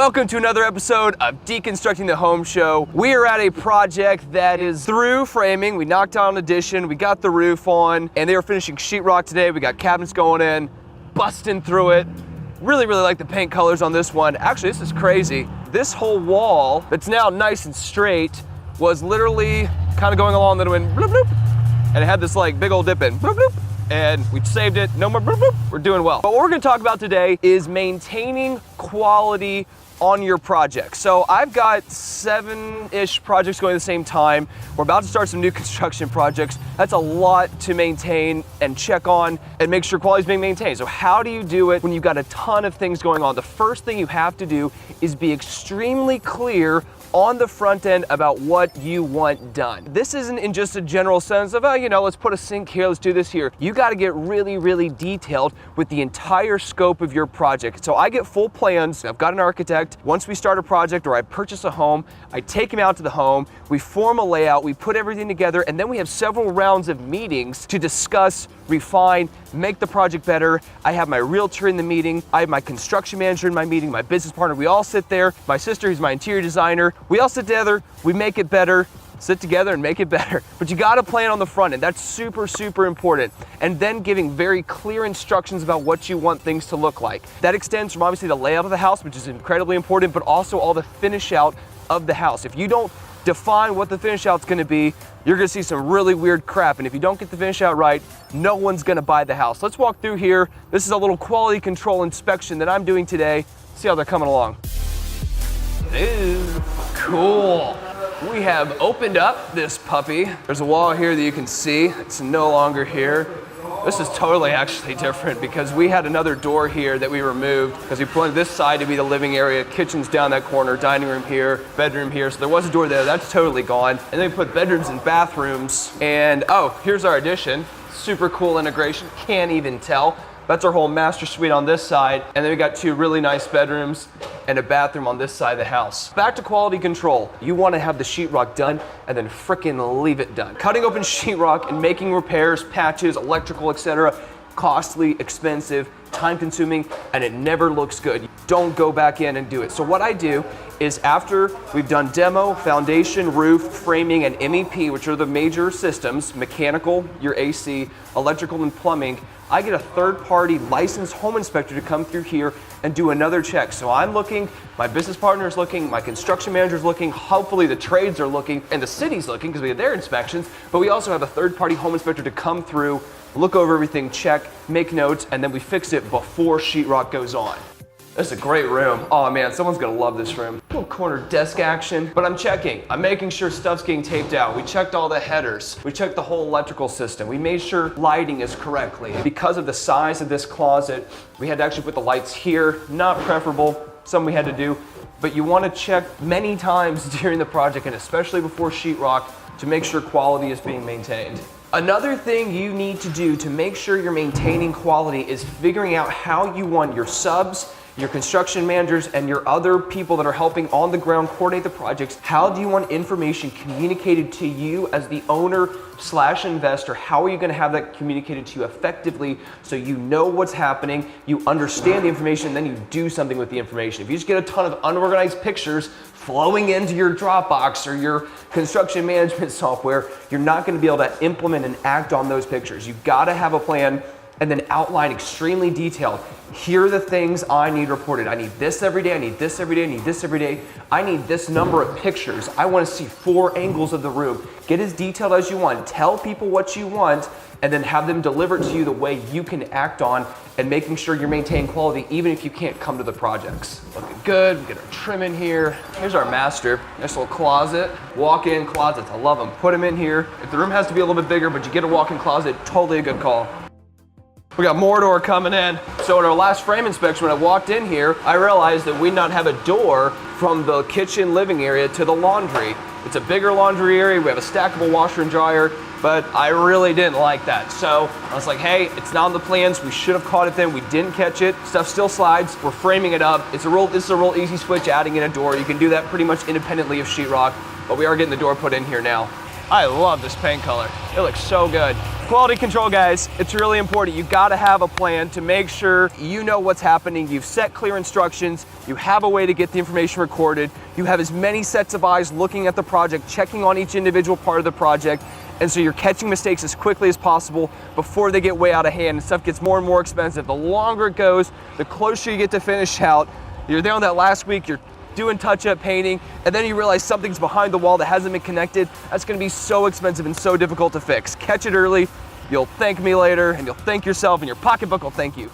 Welcome to another episode of Deconstructing the Home Show. We are at a project that is through framing. We knocked out an addition, we got the roof on, and they are finishing sheetrock today. We got cabinets going in, busting through it. Really like the paint colors on this one. Actually, this is crazy. This whole wall that's now nice and straight was literally kind of going along, then it went bloop bloop, and it had this like big old dip in bloop bloop. And we saved it, no more bloop bloop. We're doing well. But what we're gonna talk about today is maintaining quality on your project. So I've got 7-ish projects going at the same time. We're about to start some new construction projects. That's a lot to maintain and check on and make sure quality is being maintained. So how do you do it when you've got a ton of things going on? The first thing you have to do is be extremely clear on the front end about what you want done. This isn't in just a general sense of, oh, you know, let's put a sink here, let's do this here. You gotta get really detailed with the entire scope of your project. So I get full plans, I've got an architect. Once we start a project or I purchase a home, I take him out to the home, we form a layout, we put everything together, and then we have several rounds of meetings to discuss, refine, make the project better. I have my realtor in the meeting, I have my construction manager in my meeting, my business partner, we all sit there. My sister, who's my interior designer, we all sit together, we make it better, sit together and make it better. But you gotta plan on the front end. That's super important. And then giving very clear instructions about what you want things to look like. That extends from obviously the layout of the house, which is incredibly important, but also all the finish out of the house. If you don't define what the finish out's gonna be, you're gonna see some really weird crap. And if you don't get the finish out right, no one's gonna buy the house. Let's walk through here. This is a little quality control inspection that I'm doing today. See how they're coming along. Ooh, cool. We have opened up this puppy. There's a wall here that you can see. It's no longer here. This is totally actually different because we had another door here that we removed because we wanted this side to be the living area, kitchen's down that corner, dining room here, bedroom here. So there was a door there, that's totally gone. And then we put bedrooms and bathrooms. And oh, here's our addition. Super cool integration, can't even tell. That's our whole master suite on this side. And then we got 2 really nice bedrooms and a bathroom on this side of the house. Back to quality control. You wanna have the sheetrock done and then frickin' leave it done. Cutting open sheetrock and making repairs, patches, electrical, etc. Costly, expensive, time consuming, and it never looks good. Don't go back in and do it. So what I do is after we've done demo, foundation, roof, framing, and MEP, which are the major systems, mechanical, your AC, electrical, and plumbing, I get a third-party licensed home inspector to come through here and do another check. So I'm looking, my business partner is looking, my construction manager is looking, hopefully the trades are looking, and the city's looking because we have their inspections, but we also have a third-party home inspector to come through, look over everything, check, make notes, and then we fix it before sheetrock goes on. This is a great room. Oh man, someone's gonna love this room. Little corner desk action, but I'm checking. I'm making sure stuff's getting taped out. We checked all the headers. We checked the whole electrical system. We made sure lighting is correctly. Because of the size of this closet, we had to actually put the lights here. Not preferable, something we had to do, but you wanna check many times during the project and especially before sheetrock to make sure quality is being maintained. Another thing you need to do to make sure you're maintaining quality is figuring out how you want your subs, your construction managers, and your other people that are helping on the ground coordinate the projects. How do you want information communicated to you as the owner / investor? How are you gonna have that communicated to you effectively so you know what's happening, you understand the information, and then you do something with the information? If you just get a ton of unorganized pictures flowing into your Dropbox or your construction management software, you're not gonna be able to implement and act on those pictures. You've gotta have a plan and then outline extremely detailed. Here are the things I need reported. I need this every day, I need this every day, I need this every day. I need this number of pictures. I wanna see 4 angles of the room. Get as detailed as you want. Tell people what you want and then have them deliver it to you the way you can act on and making sure you're maintaining quality even if you can't come to the projects. Looking good, we get our trim in here. Here's our master, nice little closet. Walk-in closets, I love them. Put them in here. If the room has to be a little bit bigger, but you get a walk-in closet, totally a good call. We got more door coming in. So in our last frame inspection, when I walked in here, I realized that we not have a door from the kitchen living area to the laundry. It's a bigger laundry area. We have a stackable washer and dryer, but I really didn't like that. So I was like, hey, it's not on the plans. We should have caught it then. We didn't catch it. Stuff still slides. We're framing it up. This is a real easy switch, adding in a door. You can do that pretty much independently of sheetrock, but we are getting the door put in here now. I love this paint color. It looks so good. Quality control, guys, it's really important. You gotta have a plan to make sure you know what's happening. You've set clear instructions. You have a way to get the information recorded. You have as many sets of eyes looking at the project, checking on each individual part of the project. And so you're catching mistakes as quickly as possible before they get way out of hand and stuff gets more and more expensive. The longer it goes, the closer you get to finish out. You're there on that last week, you're doing touch-up painting, and then you realize something's behind the wall that hasn't been connected. That's gonna be so expensive and so difficult to fix. Catch it early, you'll thank me later, and you'll thank yourself, and your pocketbook will thank you.